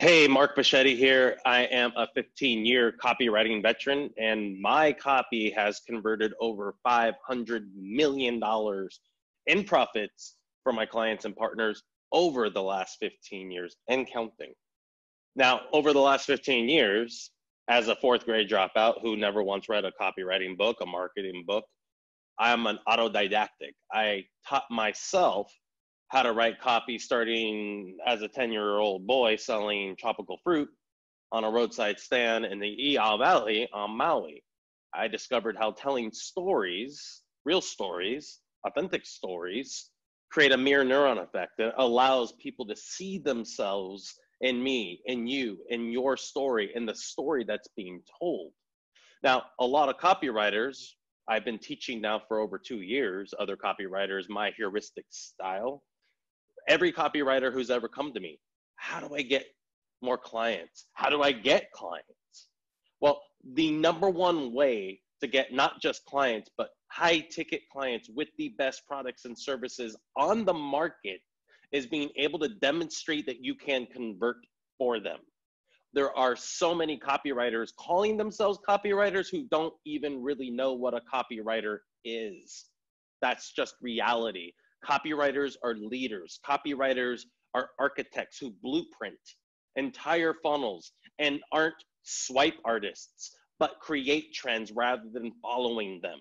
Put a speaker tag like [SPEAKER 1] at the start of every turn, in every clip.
[SPEAKER 1] Hey, Mark Bichetti here. I am a 15-year copywriting veteran, and my copy has converted over $500 million in profits for my clients and partners over the last 15 years and counting. Now, over the last 15 years, as a fourth grade dropout who never once read a copywriting book, a marketing book, I'm an autodidactic. I taught myself how to write copy starting as a 10-year-old boy selling tropical fruit on a roadside stand in the I'Ahu Valley on Maui. I discovered how telling stories, real stories, authentic stories, create a mirror neuron effect that allows people to see themselves in me, in you, in your story, in the story that's being told. Now, a lot of copywriters, I've been teaching now for over 2 years, other copywriters, my heuristic style. Every copywriter who's ever come to me, how do I get more clients? How do I get clients? Well, the number one way to get not just clients, but high ticket clients with the best products and services on the market is being able to demonstrate that you can convert for them. There are so many copywriters calling themselves copywriters who don't even really know what a copywriter is. That's just reality. Copywriters are leaders. Copywriters are architects who blueprint entire funnels and aren't swipe artists, but create trends rather than following them.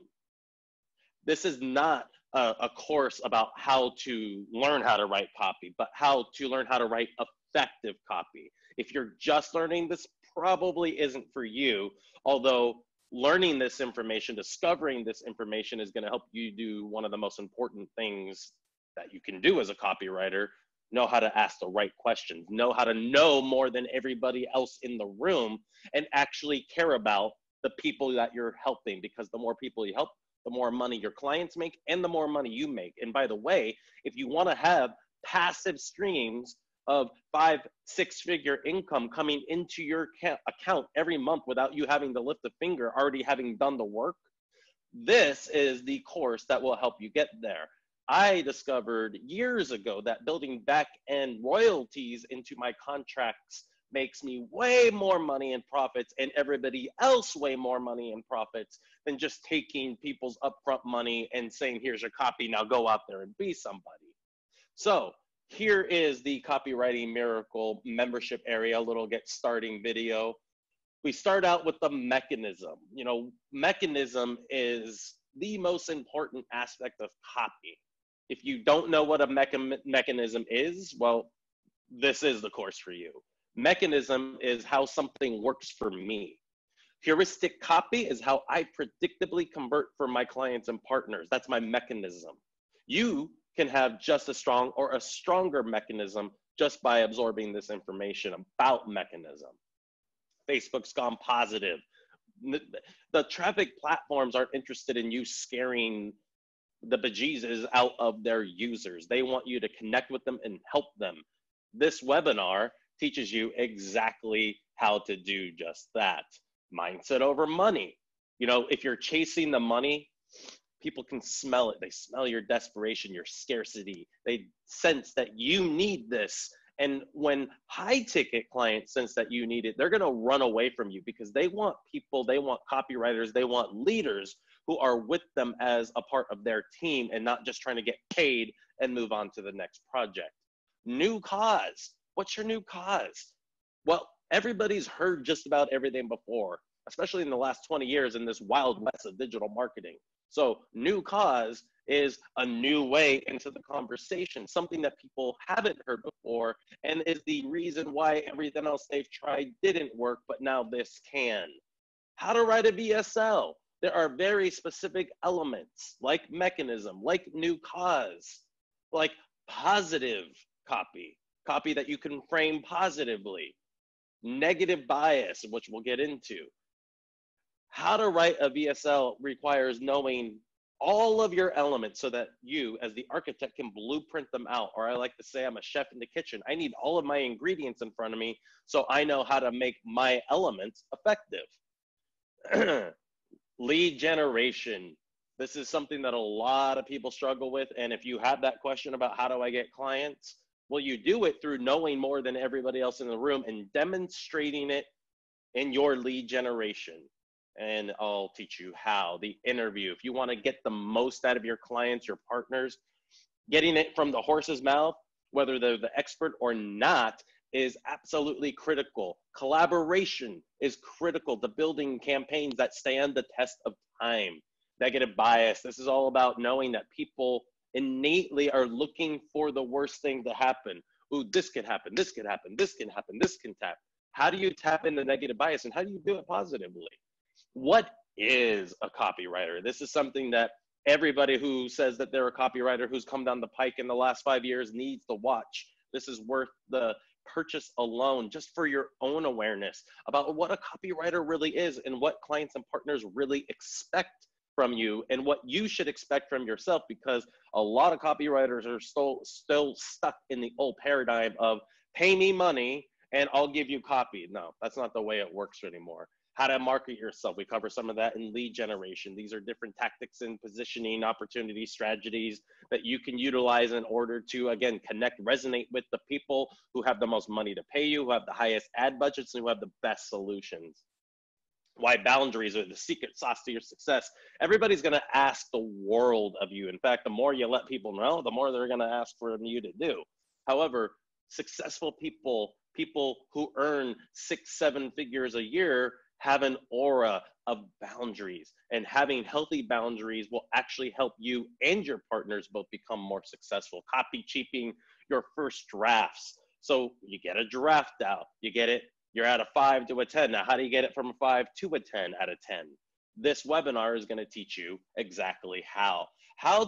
[SPEAKER 1] This is not a course about how to learn how to write copy, but how to learn how to write effective copy. If you're just learning, this probably isn't for you, although learning this information, discovering this information is going to help you do one of the most important things that you can do as a copywriter: know how to ask the right questions, know how to know more than everybody else in the room, and actually care about the people that you're helping, because the more people you help, the more money your clients make and the more money you make. And by the way, if you want to have passive streams of 5-6-figure income coming into your account every month without you having to lift a finger, already having done the work, this is the course that will help you get there. I discovered years ago that building back-end royalties into my contracts makes me way more money in profits and everybody else way more money in profits than just taking people's upfront money and saying, here's your copy, now go out there and be somebody. So here is the Copywriting Miracle membership area, a little get starting video. We start out with the mechanism. You know, mechanism is the most important aspect of copy. If you don't know what a mechanism is, well, this is the course for you. Mechanism is how something works for me. Heuristic copy is how I predictably convert for my clients and partners. That's my mechanism. You can have just as strong or a stronger mechanism just by absorbing this information about mechanism. Facebook's gone positive. The traffic platforms aren't interested in you scaring the bejesus out of their users. They want you to connect with them and help them. This webinar teaches you exactly how to do just that. Mindset over money. You know, if you're chasing the money, people can smell it. They smell your desperation, your scarcity. They sense that you need this. And when high ticket clients sense that you need it, they're going to run away from you because they want people, they want copywriters, they want leaders who are with them as a part of their team and not just trying to get paid and move on to the next project. New cause. What's your new cause? Well, everybody's heard just about everything before, especially in the last 20 years in this wild west of digital marketing. So new cause is a new way into the conversation, something that people haven't heard before, and is the reason why everything else they've tried didn't work, but now this can. How to write a VSL. There are very specific elements like mechanism, like new cause, like positive copy, copy that you can frame positively, negative bias, which we'll get into. How to write a VSL requires knowing all of your elements so that you, as the architect, can blueprint them out. Or I like to say I'm a chef in the kitchen. I need all of my ingredients in front of me so I know how to make my elements effective. Lead generation. This is something that a lot of people struggle with. And if you have that question about how do I get clients, Well, you do it through knowing more than everybody else in the room and demonstrating it in your lead generation. And I'll teach you how. The interview, if you want to get the most out of your clients, your partners, getting it from the horse's mouth, whether they're the expert or not, is absolutely critical. Collaboration is critical to building campaigns that stand the test of time. Negative bias. This is all about knowing that people innately are looking for the worst thing to happen. Ooh, this could happen, this could happen, this can happen, this can tap. How do you tap into negative bias and how do you do it positively? What is a copywriter? This is something that everybody who says that they're a copywriter who's come down the pike in the last 5 years needs to watch. This is worth the purchase alone, just for your own awareness about what a copywriter really is and what clients and partners really expect from you and what you should expect from yourself, because a lot of copywriters are still stuck in the old paradigm of pay me money and I'll give you copy. No, that's not the way it works anymore. How to market yourself. We cover some of that in lead generation. These are different tactics and positioning opportunity strategies that you can utilize in order to, again, connect, resonate with the people who have the most money to pay you, who have the highest ad budgets, and who have the best solutions. Why boundaries are the secret sauce to your success. Everybody's going to ask the world of you. In fact, the more you let people know, the more they're going to ask for you to do. However, successful people, people who earn 6-7 figures a year, have an aura of boundaries, and having healthy boundaries will actually help you and your partners both become more successful. Copy cheaping your first drafts. So you get a draft out, you get it, you're at a 5 to a 10. Now, how do you get it from a 5 to a 10 out of 10? This webinar is going to teach you exactly how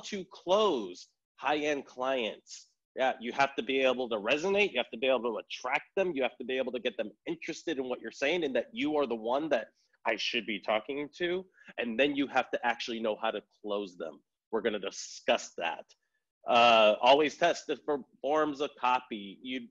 [SPEAKER 1] to close high-end clients. Yeah, you have to be able to resonate. You have to be able to attract them. You have to be able to get them interested in what you're saying and that you are the one that I should be talking to. And then you have to actually know how to close them. We're going to discuss that. Always test different forms of copy.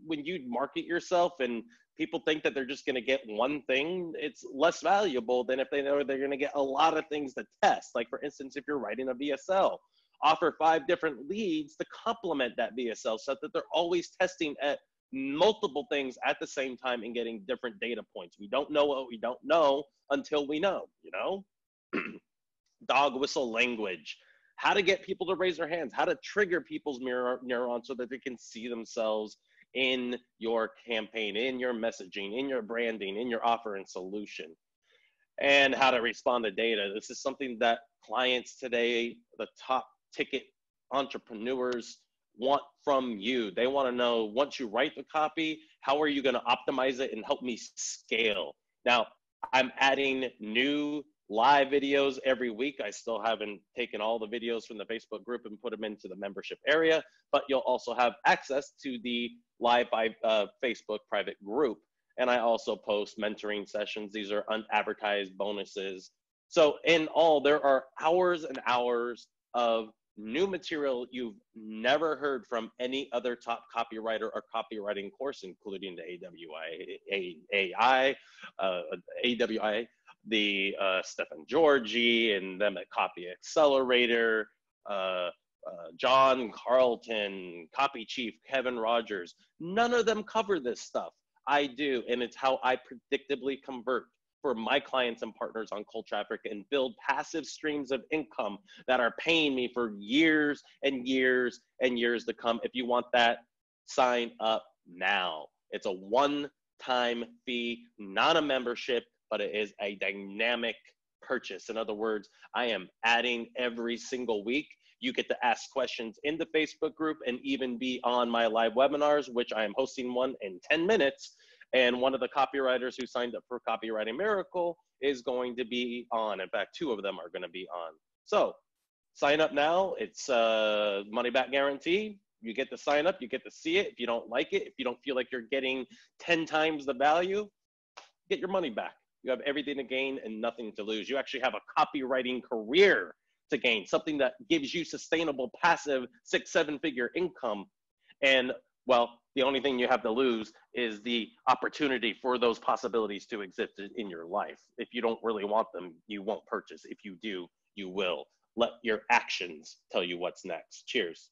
[SPEAKER 1] When you market yourself and people think that they're just going to get one thing, it's less valuable than if they know they're going to get a lot of things to test. Like, for instance, if you're writing a VSL, offer 5 different leads to complement that VSL so that they're always testing at multiple things at the same time and getting different data points. We don't know what we don't know until we know, you know? Dog whistle language. How to get people to raise their hands, how to trigger people's neurons so that they can see themselves in your campaign, in your messaging, in your branding, in your offer and solution. And how to respond to data. This is something that clients today, the top ticket entrepreneurs, want from you. They want to know, once you write the copy, how are you going to optimize it and help me scale? Now, I'm adding new live videos every week. I still haven't taken all the videos from the Facebook group and put them into the membership area, but you'll also have access to the live by Facebook private group. And I also post mentoring sessions. These are unadvertised bonuses. So in all, there are hours and hours of new material you've never heard from any other top copywriter or copywriting course, including the AWI, the Stephen Georgi and them at Copy Accelerator, John Carlton, Copy Chief, Kevin Rogers. None of them cover this stuff. I do, and it's how I predictably convert for my clients and partners on cold traffic and build passive streams of income that are paying me for years and years and years to come. If you want that, sign up now. It's a one-time fee, not a membership, but it is a dynamic purchase. In other words, I am adding every single week. You get to ask questions in the Facebook group and even be on my live webinars, which I am hosting one in 10 minutes. And one of the copywriters who signed up for Copywriting Miracle is going to be on. In fact, 2 of them are going to be on. So sign up now. It's money back guarantee. You get to sign up. You get to see it. If you don't like it, if you don't feel like you're getting 10 times the value, get your money back. You have everything to gain and nothing to lose. You actually have a copywriting career to gain, something that gives you sustainable, passive 6-7 figure income. And well, the only thing you have to lose is the opportunity for those possibilities to exist in your life. If you don't really want them, you won't purchase. If you do, you will. Let your actions tell you what's next. Cheers.